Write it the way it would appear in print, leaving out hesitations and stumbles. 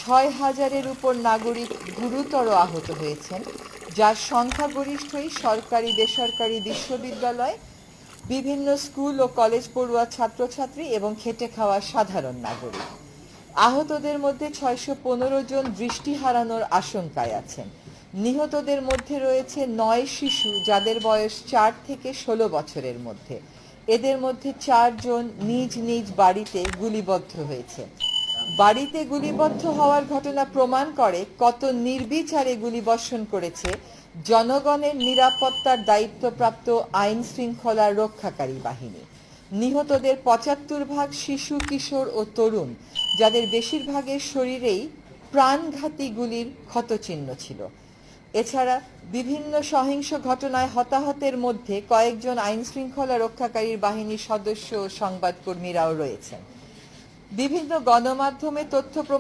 ৬,০০০-এর উপর নাগরিক গুরুতর আহত হয়েছেন, যার সংখ্যাগরিষ্ঠই সরকারি বেসরকারি বিশ্ববিদ্যালয়, বিভিন্ন স্কুল ও কলেজ পড়ুয়া ছাত্রছাত্রী এবং খেটে খাওয়া সাধারণ নাগরিক। আহতদের মধ্যে ৬১৫ জন দৃষ্টি হারানোর আশঙ্কায় আছেন। নিহতদের মধ্যে রয়েছে ৯ শিশু, যাদের বয়স ৪ থেকে ১৬ বছরের মধ্যে। এদের মধ্যে ৪ জন নিজ নিজ বাড়িতে গুলিবদ্ধ হয়েছে। বাড়িতে গুলিবদ্ধ হওয়ার ঘটনা প্রমাণ করে কত নির্বিচারে গুলিবর্ষণ করেছে জনগণের নিরাপত্তার দায়িত্বপ্রাপ্ত আইন শৃঙ্খলা রক্ষাকারী বাহিনী। নিহতদের ৭৫ শিশু, কিশোর ও তরুণ, যাদের বেশিরভাগের শরীরেই প্রাণঘাতী গুলির ক্ষতচিহ্ন ছিল। এছাড়া বিভিন্ন সহিংস ঘটনায় হতাহতের মধ্যে কয়েকজন আইন শৃঙ্খলা রক্ষাকারী বাহিনীর সদস্য ও সংবাদকর্মীরাও রয়েছেন। বিভিন্ন গণমাধ্যমে তথ্য প্রমাণ